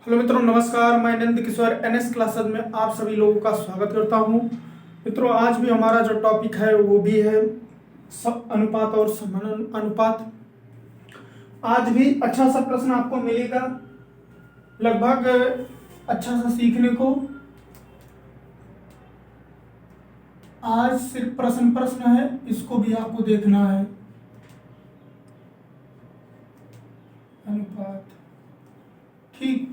Hello मित्रों, नमस्कार। मैं नंद किशोर एनएस क्लासेस में आप सभी लोगों का स्वागत करता हूं। मित्रों, आज भी हमारा जो टॉपिक है वो भी है अनुपात और समानुपात। आज भी अच्छा सा प्रश्न आपको मिलेगा, लगभग अच्छा सा सीखने को। आज सिर्फ प्रश्न है, इसको भी आपको देखना है। अनुपात, ठीक।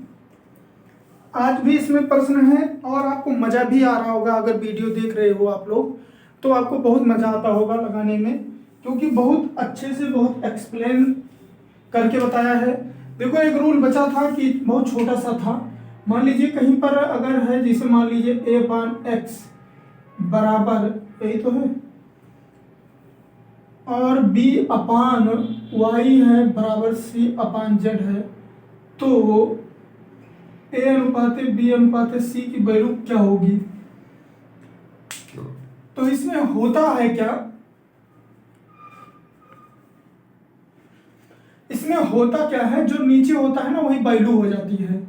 आज भी इसमें प्रश्न है और आपको मजा भी आ रहा होगा। अगर वीडियो देख रहे हो आप लोग तो आपको बहुत मजा आता होगा लगाने में, क्योंकि बहुत अच्छे से बहुत एक्सप्लेन करके बताया है। देखो, एक रूल बचा था कि बहुत छोटा सा था। मान लीजिए कहीं पर अगर है, जैसे मान लीजिए a/x बराबर, यही तो है, और b/y है बराबर c/z है, तो a अनुपात b अनुपात c की वैल्यू क्या होगी? तो इसमें होता है क्या, इसमें होता क्या है, जो नीचे होता है ना वही वैल्यू हो जाती है।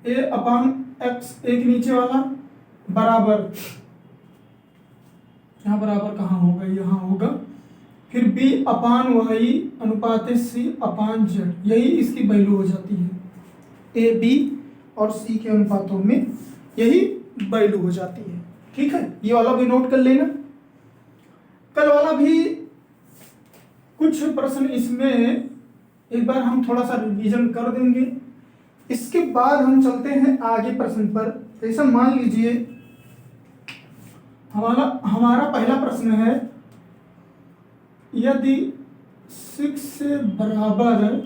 a/x, एक नीचे वाला, बराबर, यहाँ बराबर कहाँ होगा, यहाँ होगा, फिर b/y अनुपात c/z, यही इसकी वैल्यू हो जाती है। a b और c के अनुपातों में यही वैल्यू हो जाती है। ठीक है, ये वाला भी नोट कर लेना। कल वाला भी कुछ प्रश्न इसमें एक बार हम थोड़ा सा रिवीजन कर देंगे, इसके बाद हम चलते हैं आगे प्रश्न पर। जैसा मान लीजिए हमारा पहला प्रश्न है, यदि 6 से बराबर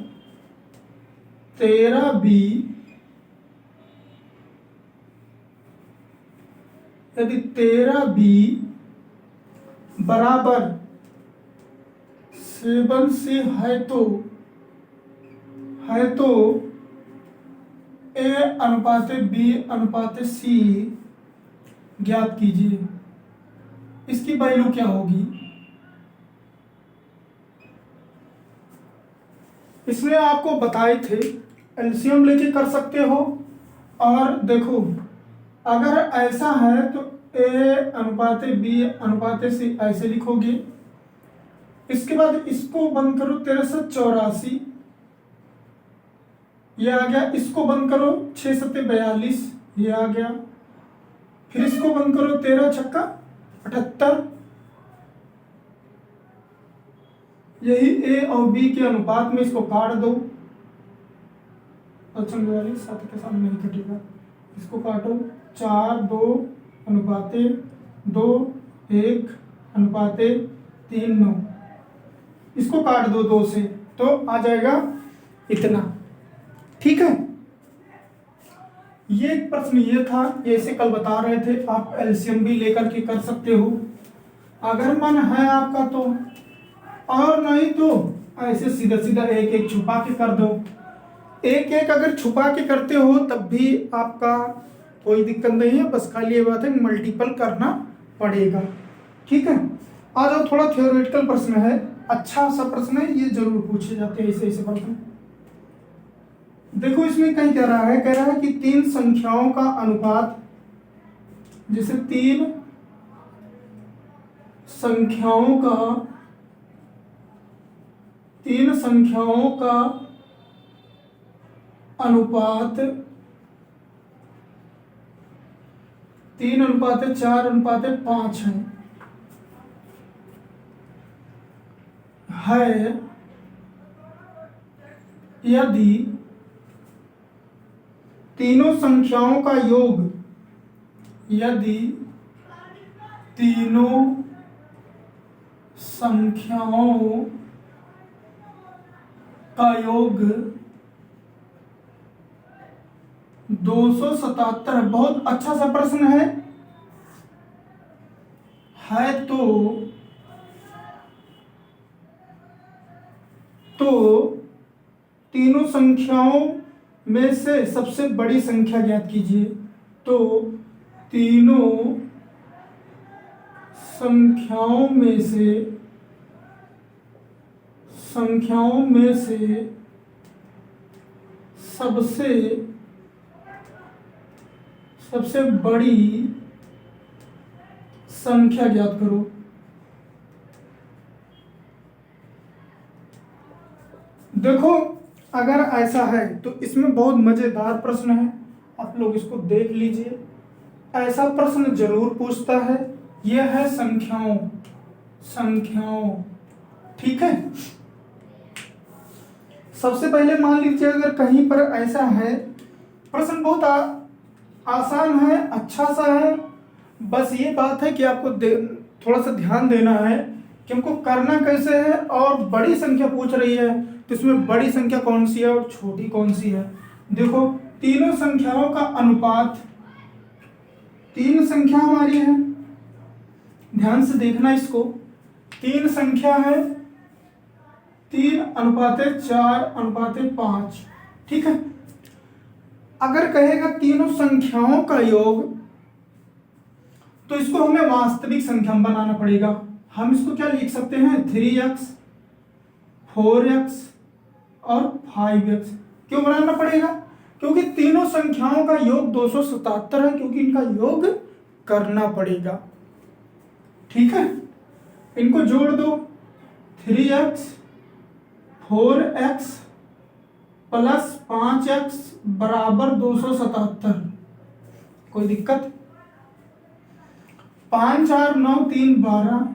13b, यदि 13b बराबर 7 से है तो a अनुपात b अनुपात c ज्ञात कीजिए। इसकी वैल्यू क्या होगी? इसमें आपको बताए थे एलसीएम लेके कर सकते हो, और देखो अगर ऐसा है तो a अनुपात b अनुपात c ऐसे लिखोगे। इसके बाद इसको बंद करो, 1384 ये आ गया। इसको बंद करो, 6 7 42 ये आ गया। फिर इसको बंद करो, 13 छक्का 78, यही a और b के अनुपात में, इसको काट दो। अच्छा, 7 के सामने नहीं कटेगा, इसको काटो। 4 2 अनुपात 2 1 अनुपात 3 9, इसको काट दो 2 से, तो आ जाएगा इतना। ठीक है, ये प्रश्न ये था, जैसे कल बता रहे थे, आप एलसीएम भी लेकर के कर सकते हो अगर मन है आपका तो, और नहीं तो ऐसे सीधा सीधा एक एक छुपा के कर दो। एक एक अगर छुपा के करते हो तब भी आपका कोई दिक्कत नहीं है, बस खाली ये बात है मल्टीपल करना पड़ेगा। ठीक है, आ जाओ, थोड़ा थ्योरेटिकल प्रश्न है, अच्छा सा प्रश्न है, ये जरूर पूछे जाते हैं ऐसे ऐसे प्रश्न। देखो, इसमें कहीं कह रहा है कि 3 संख्याओं का अनुपात, जैसे 3 संख्याओं का अनुपात 3:4:5 है यदि तीनों संख्याओं का योग, यदि तीनों संख्याओं का योग 277, बहुत अच्छा सा प्रश्न है तो तीनों संख्याओं में से सबसे बड़ी संख्या ज्ञात कीजिए। तो तीनों संख्याओं में से सबसे सबसे बड़ी संख्या ज्ञात करो। देखो अगर ऐसा है तो इसमें बहुत मजेदार प्रश्न है, आप लोग इसको देख लीजिए। ऐसा प्रश्न जरूर पूछता है, यह है संख्याओं, ठीक है। सबसे पहले मान लीजिए अगर कहीं पर ऐसा है, प्रश्न बहुत आसान है, अच्छा सा है, बस ये बात है कि आपको थोड़ा सा ध्यान देना है कि हमको करना कैसे है। और बड़ी संख्या पूछ रही है तो इसमें बड़ी संख्या कौन सी है और छोटी कौन सी है। देखो तीनों संख्याओं का अनुपात, तीन संख्या हमारी है, ध्यान से देखना इसको। तीन संख्या है, 3:4:5, ठीक है। अगर कहेगा तीनों संख्याओं का योग, तो इसको हमें वास्तविक संख्या में बनाना पड़ेगा। हम इसको क्या लिख सकते हैं, 3x, 4x और 5x। क्यों बनाना पड़ेगा, क्योंकि तीनों संख्याओं का योग 277 है, क्योंकि इनका योग करना पड़ेगा, ठीक है। इनको जोड़ दो, 3x 4x प्लस 5x बराबर 277। कोई दिक्कत, 5 4 9 3 12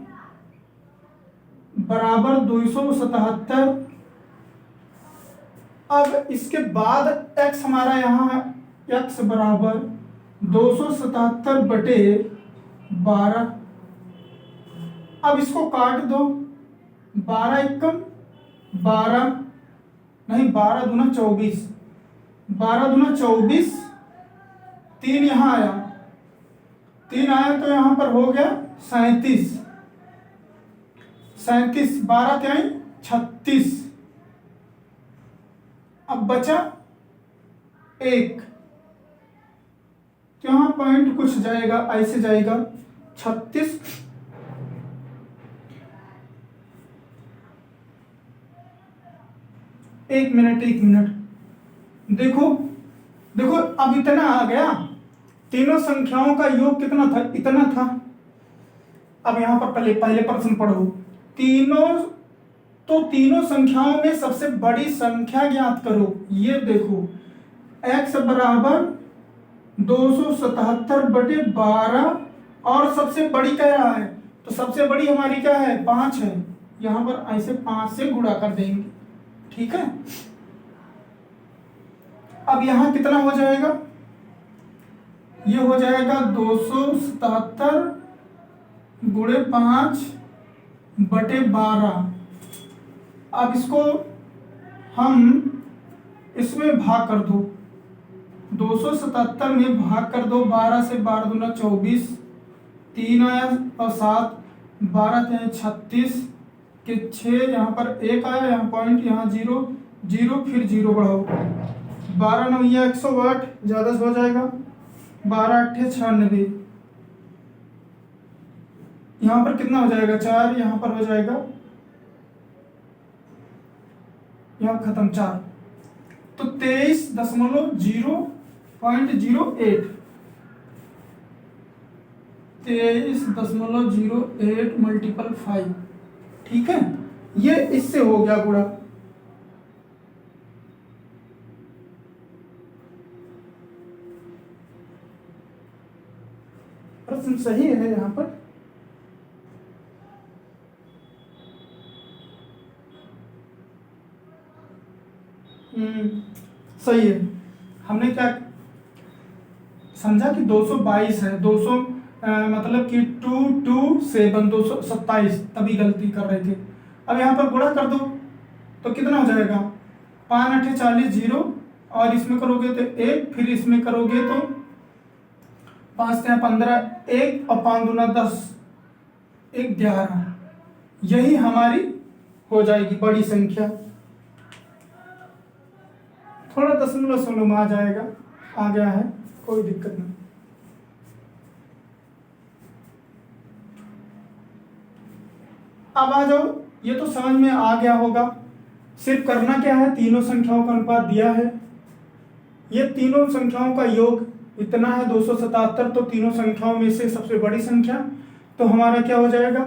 बराबर 277। अब इसके बाद x हमारा यहाँ x बराबर 277/12। अब इसको काट दो, 12 एकम 12, नहीं 12 दूना 24, 12 दूना 24, 3 यहाँ आया, 3 आया तो यहाँ पर हो गया 37, 12 त्याई 36। अब बचा 1, तो यहाँ पॉइंट कुछ जाएगा, ऐसे जाएगा 36। एक मिनट देखो अब इतना आ गया। तीनों संख्याओं का योग कितना था, इतना था। अब यहां पर पहले प्रश्न पढ़ो। तीनों संख्याओं में सबसे बड़ी संख्या ज्ञात करो। ये देखो x बराबर 277/12 और सबसे बड़ी कह रहा है, तो सबसे बड़ी हमारी क्या है, 5 है। यहां पर ऐसे 5 से गुणा कर देंगे, ठीक है। अब यहां कितना हो जाएगा, ये हो जाएगा 277 गुणे 5/12। अब इसको हम इसमें भाग कर दो, 277 में भाग कर दो, 12 से 12 दूना 24, 3 आया और 7, 12 त्याई 36 के 6, यहाँ पर 1 आया, यहाँ पॉइंट, यहाँ 0 0, फिर 0 बढ़ाओ, 12 9 108, ज़्यादा से हो जाएगा, 12 8 96। यहाँ पर कितना हो जाएगा, 4, यहाँ पर हो जाएगा, यहाँ खत्म 4, तो 23.0.08 23.08 मल्टीपल 5, ठीक है। ये इससे हो गया गुणा। प्रश्न सही है यहाँ पर। सही है। हमने क्या समझा कि 222 है, 200 मतलब कि 227 227, तभी गलती कर रहे थे। अब यहाँ पर गुणा कर दो तो कितना हो जाएगा, 5 8 40 0, और इसमें करोगे तो 1, फिर इसमें करोगे तो 5 से 15, 1 और 5 दूना 10, 1 11। यही हमारी हो जाएगी बड़ी संख्या। थोड़ा दशमलव में आ जाएगा, आ गया है, कोई दिक्कत नहीं। अब आ जाओ, ये तो समझ में आ गया होगा। सिर्फ करना क्या है, तीनों संख्याओं का अनुपात दिया है, ये तीनों संख्याओं का योग इतना है 277, तो तीनों संख्याओं में से सबसे बड़ी संख्या, तो हमारा क्या हो जाएगा,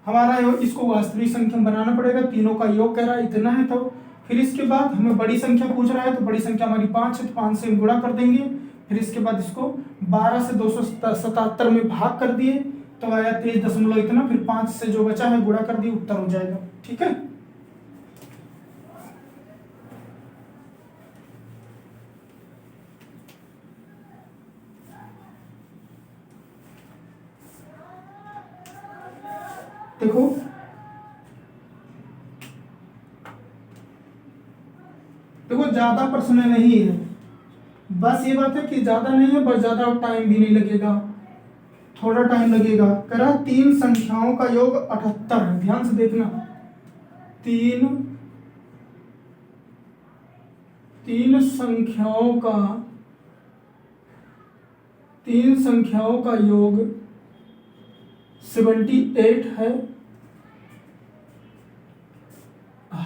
हमारा इसको वास्तविक संख्या में बनाना पड़ेगा। तीनों का योग कह रहा है इतना है, तो फिर इसके बाद हमें बड़ी संख्या पूछ रहा है, तो बड़ी संख्या हमारी 5 है, तो 5 से गुणा कर देंगे। फिर इसके बाद इसको 12 से 277 में भाग कर दिए तो आया 23 दशमलव इतना, फिर 5 से जो बचा है गुणा कर दिए, उत्तर हो जाएगा। ठीक है, देखो देखो ज्यादा प्रश्न नहीं है, बस ये बात है कि ज्यादा नहीं है, पर ज्यादा टाइम भी नहीं लगेगा, थोड़ा टाइम लगेगा। करा 3 संख्याओं का योग 78 है, ध्यान से देखना। तीन संख्याओं का योग 78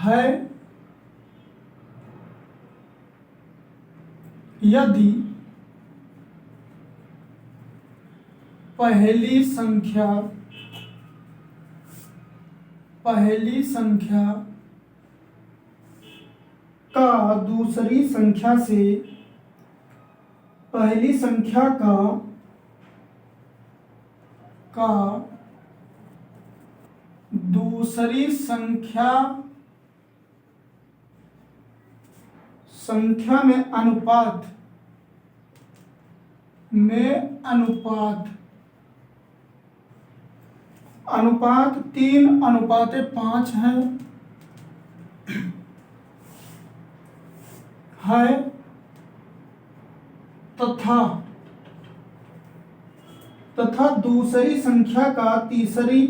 है यदि पहली संख्या का दूसरी संख्या से पहली संख्या का दूसरी संख्या में अनुपात 3:5 है तथा दूसरी संख्या का तीसरी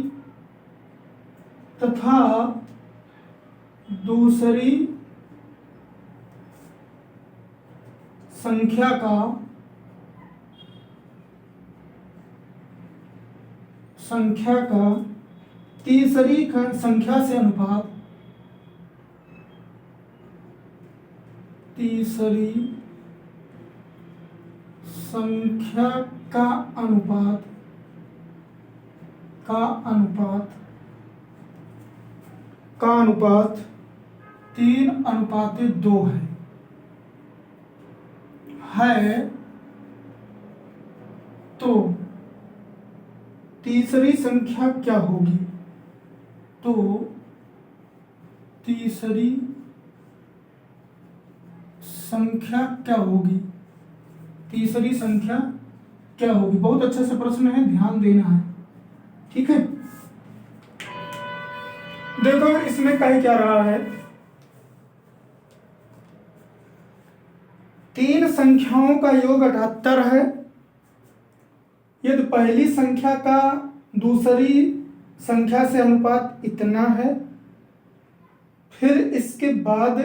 संख्या का तीसरी संख्या से अनुपात तीसरी संख्या का अनुपात 3:2 है तो तीसरी संख्या क्या होगी, तो तीसरी संख्या क्या होगी, बहुत अच्छे से प्रश्न है, ध्यान देना है। ठीक है, देखो इसमें कह क्या रहा है, 3 संख्याओं का योग 78 है यदि पहली संख्या का दूसरी संख्या से अनुपात इतना है, फिर इसके बाद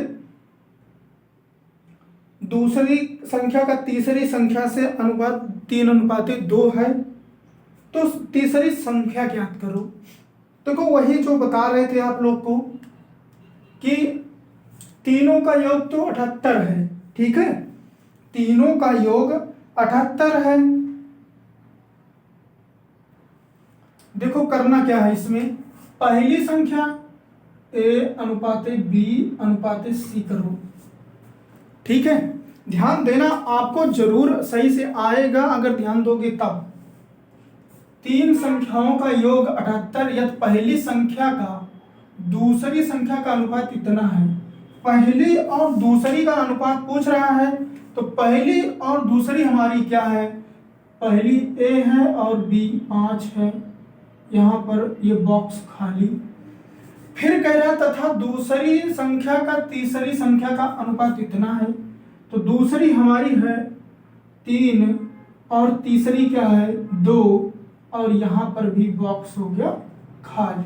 दूसरी संख्या का तीसरी संख्या से अनुपात 3:2 है, तो तीसरी संख्या ज्ञात करो। देखो वही जो बता रहे थे आप लोग को कि तीनों का योग तो 78 है, ठीक है, तीनों का योग 78 है। देखो करना क्या है, इसमें पहली संख्या A/B/C करो। ठीक है, ध्यान देना, आपको जरूर सही से आएगा अगर ध्यान दोगे तब। 3 संख्याओं का योग 78 यदि पहली संख्या का दूसरी संख्या का अनुपात इतना है। पहली और दूसरी का अनुपात पूछ रहा है, तो पहली और दूसरी हमारी क्या है, पहली A है और B 5 है, यहाँ पर ये बॉक्स खाली। फिर कह रहा तथा दूसरी संख्या का तीसरी संख्या का अनुपात इतना है, तो दूसरी हमारी है 3 और तीसरी क्या है 2, और यहाँ पर भी बॉक्स हो गया खाली।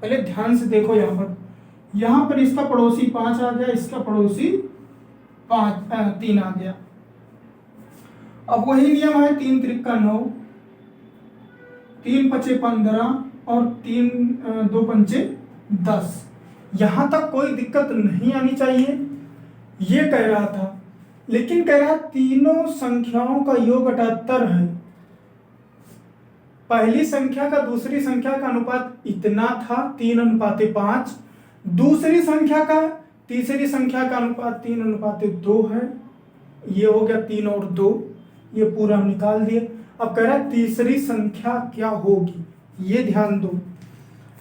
पहले ध्यान से देखो, यहाँ पर इसका पड़ोसी 5 आ गया, इसका पड़ोसी 3 आ गया। अब वही नियम है, 3 त्रिक 9, 3 पचे 15 और 3 2 पंचे 10। यहां तक कोई दिक्कत नहीं आनी चाहिए। ये कह रहा था लेकिन कह रहा है तीनों संख्याओं का योग 78 है। पहली संख्या का दूसरी संख्या का अनुपात इतना था 3:5, दूसरी संख्या का तीसरी संख्या का अनुपात 3:2 है। ये हो गया 3 और 2, ये पूरा हम निकाल दिए। अब कह रहा है तीसरी संख्या क्या होगी, ये ध्यान दो।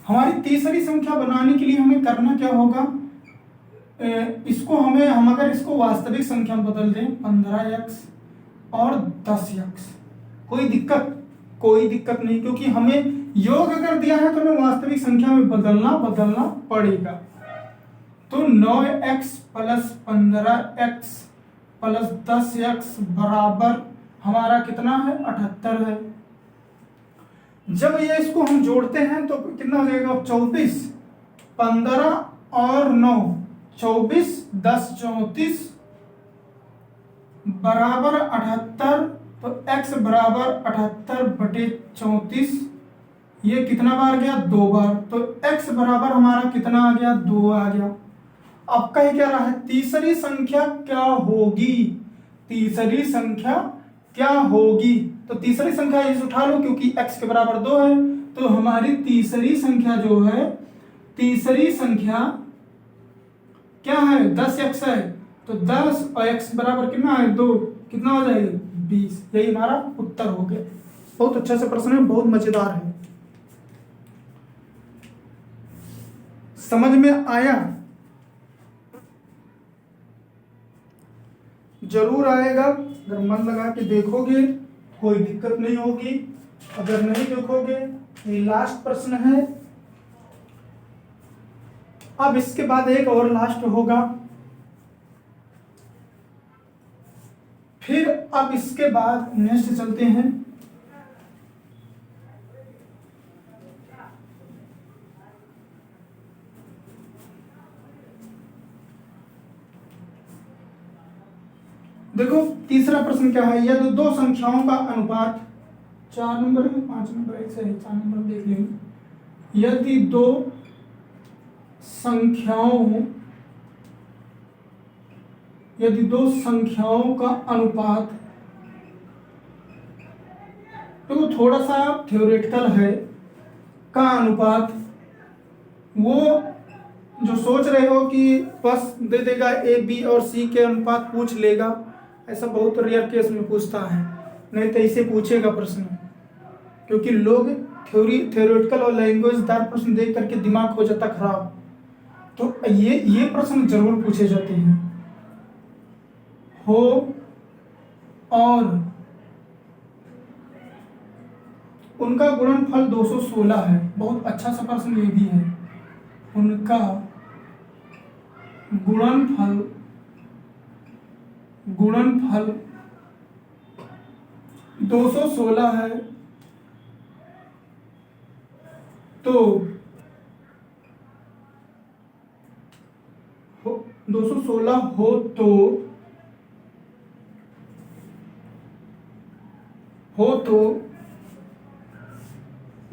हमारी तीसरी संख्या बनाने के लिए हमें करना क्या होगा, इसको हम अगर इसको वास्तविक संख्या में बदल दें 15x और 10x, कोई दिक्कत नहीं, क्योंकि हमें योग अगर दिया है तो हमें वास्तविक संख्या में बदलना पड़ेगा। तो 9x plus 15x plus 10x बराबर हमारा कितना है, 78 है। जब ये इसको हम जोड़ते हैं तो कितना हो जाएगा, 24, 15 और 9 24, 10 34 बराबर 78। तो x बराबर 78/34, ये कितना बार गया, 2 बार। तो x बराबर हमारा कितना आ गया, 2 आ गया। अब कह क्या रहा है, तीसरी संख्या क्या होगी, तीसरी संख्या क्या होगी। तो तीसरी संख्या इस उठा लो, क्योंकि x के बराबर 2 है। तो हमारी तीसरी संख्या जो है, तीसरी संख्या क्या है, 10x है। तो 10 और x बराबर कितना है, 2, कितना हो जाएगा, 20। यही हमारा उत्तर हो गया। बहुत अच्छा सा प्रश्न है, बहुत मजेदार है। समझ में आया, जरूर आएगा। अगर मन लगा के देखोगे कोई दिक्कत नहीं होगी, अगर नहीं देखोगे ये लास्ट प्रश्न है। अब इसके बाद एक और लास्ट होगा, फिर अब इसके बाद नेक्स्ट चलते हैं। देखो तीसरा प्रश्न क्या है, यदि दो संख्याओं का अनुपात 4 नंबर है, 5 नंबर, एक से 4 नंबर देख लेंगे। यदि दो संख्याओं का अनुपात, तो थोड़ा सा थ्योरेटिकल है, का अनुपात, वो जो सोच रहे हो कि बस दे देगा ए बी और सी के अनुपात पूछ लेगा, ऐसा बहुत रेयर केस में पूछता है, नहीं तो इसे पूछेगा प्रश्न। क्योंकि लोग थ्योरेटिकल और लैंग्वेजदार प्रश्न देख करके दिमाग हो जाता खराब। तो ये प्रश्न जरूर पूछे जाते हैं। हो और उनका गुणनफल 216 है। बहुत अच्छा सा प्रश्न ये भी है। उनका गुणनफल 216 है। तो 216 हो तो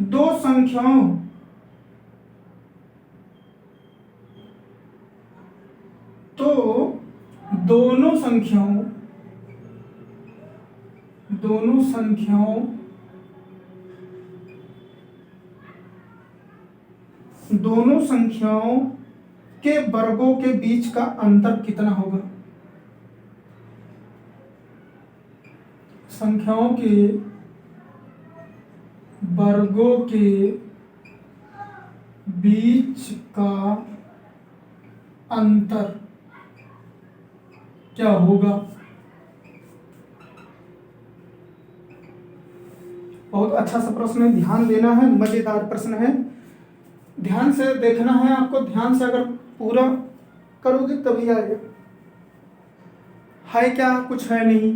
दो संख्याओं दोनों संख्याओं के वर्गों के बीच का अंतर कितना होगा। संख्याओं के वर्गों के बीच का अंतर क्या होगा। बहुत अच्छा सा प्रश्न है, ध्यान देना है, मजेदार प्रश्न है, ध्यान से देखना है आपको। ध्यान से अगर पूरा करोगे तभी आएगा। है क्या, कुछ है नहीं,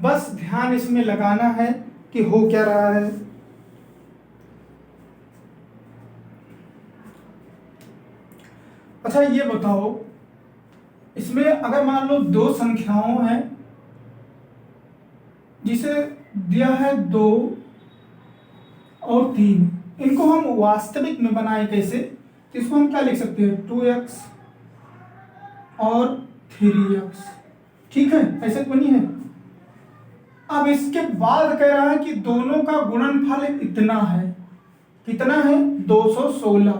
बस ध्यान इसमें लगाना है कि हो क्या रहा है। अच्छा ये बताओ, इसमें अगर मान लो दो संख्याओं हैं, जिसे दिया है 2 और 3, इनको हम वास्तविक में बनाए कैसे, तो इसको हम क्या लिख सकते हैं, 2x और 3x। ठीक है, ऐसे तो बनी है। अब इसके बाद कह रहा है कि दोनों का गुणनफल इतना है, कितना है 216।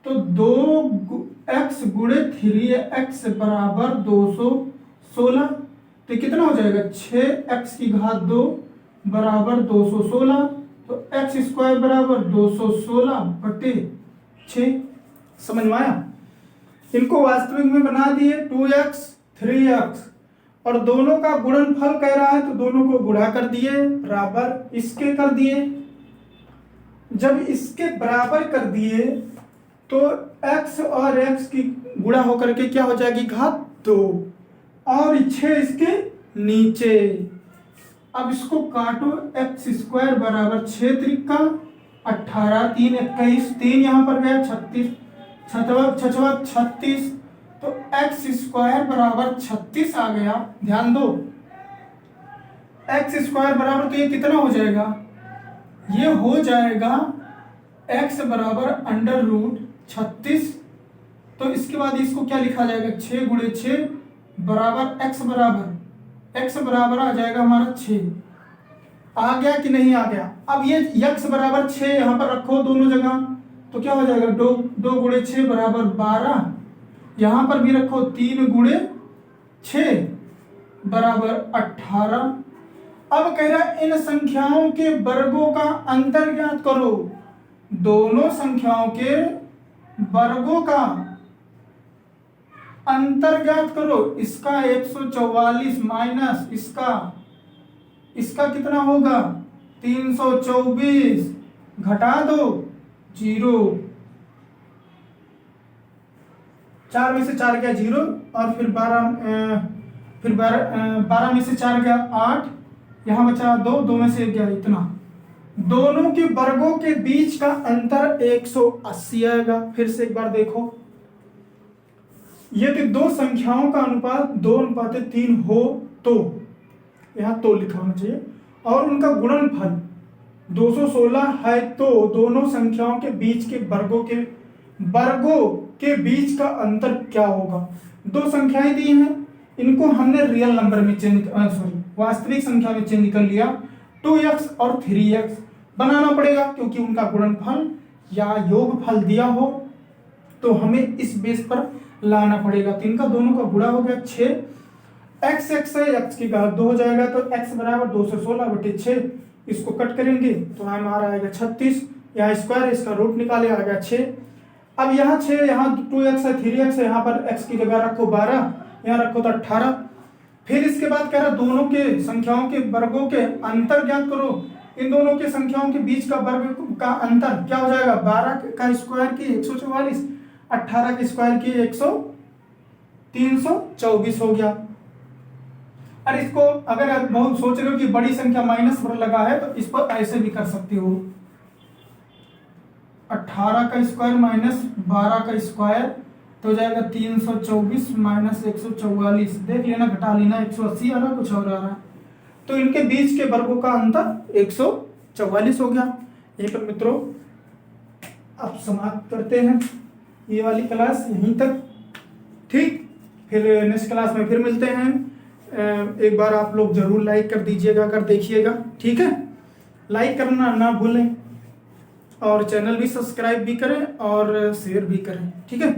तो 2x गुणे 3x बराबर 216, तो कितना हो जाएगा 6x की घात 2 बराबर 216। तो x स्क्वायर बराबर 216 बटे 6। समझ में आया? इनको वास्तविक में बना दिए 2x 3x, और दोनों का गुणनफल कह रहा है तो दोनों को गुणा कर दिए, बराबर इसके कर दिए। जब इसके बराबर कर दिए तो x और x की गुणा होकर के क्या हो जाएगी घात 2, और 6 इसके नीचे। अब इसको काटो, x स्क्वायर बराबर 6 त्रिका 18, 3 21, 3 यहाँ पर गया 36, 36, तो x स्क्वायर बराबर 36 आ गया। ध्यान दो, x स्क्वायर बराबर, तो ये कितना हो जाएगा, ये हो जाएगा x बराबर अंडर रूट 36। तो इसके बाद इसको क्या लिखा जाएगा, 6 गुणे 6 बराबर x बराबर आ जाएगा हमारा 6। आ गया कि नहीं आ गया? अब ये x बराबर 6 यहाँ पर रखो दोनों जगह, तो क्या हो जाएगा 2 गुणे 6 बराबर 12। यहाँ पर भी रखो 3 गुणे 6 बराबर 18। अब कह रहा है इन संख्याओं के वर्गों का अंतर ज्ञात करो। दोनों संख्याओं के वर्गों का अंतर ज्ञात करो। इसका 144 माइनस इसका कितना होगा 324, घटा दो 0, 4 में से 4 गया 0, और फिर 12 में से 4 गया 8, यहाँ बचा 2 में से 1 गया इतना। दोनों के वर्गों के बीच का अंतर 180 आएगा। फिर से एक बार देखो, यदि दो संख्याओं का अनुपात 2:3 हो तो, यहाँ तो लिखा होना चाहिए, और उनका गुणनफल 216 है तो दोनों संख्याओं के बीच के वर्गों के बीच का अंतर क्या होगा। दो संख्याएं दी हैं, इनको हमने रियल नंबर में वास्तविक संख्या में चेंज कर लिया। 2x और 3x बनाना पड़ेगा, क्योंकि उनका गुणनफल या योगफल दिया हो तो हमें इस बेस पर लाना पड़ेगा। तो इनका दोनों का गुणा हो गया 6, x है, x की घात 2 हो जाएगा, तो x बराबर 216 बटे 6। इसको कट करेंगे तो हमारा आएगा 36, यहाँ स्क्वायर, इसका रूट निकाले, आ गया 6। अब यहाँ 6, यहाँ 2x है 3x है, यहाँ पर x की जगह रखो 12, यहाँ रखो तो 18। फिर इसके बाद कह रहा दोनों के संख्याओं के वर्गों के अंतर ज्ञात करो। इन दोनों के संख्याओं के बीच का वर्ग का अंतर क्या हो जाएगा, 12 का स्क्वायर की 144, 18 के स्क्वायर की 324 हो गया। और इसको अगर आप बहुत सोच रहे हो कि बड़ी संख्या माइनस पर लगा है, तो इस पर ऐसे भी कर सकते हो, 18 का स्क्वायर माइनस 12 का स्क्वायर तो हो जाएगा 324 माइनस 144। देख लेना, घटा लेना, 180 आ रहा, कुछ और आ रहा। तो इनके बीच के वर्गों का अंतर 144 हो गया। यहीं पर मित्रों अब समाप्त करते हैं ये वाली क्लास यहीं तक। ठीक, फिर नेक्स्ट क्लास में फिर मिलते हैं। एक बार आप लोग जरूर लाइक कर दीजिएगा अगर देखिएगा, ठीक है, लाइक करना ना भूलें, और चैनल भी सब्सक्राइब भी करें और शेयर भी करें। ठीक है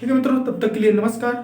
मित्रों, तब तक के लिए नमस्कार।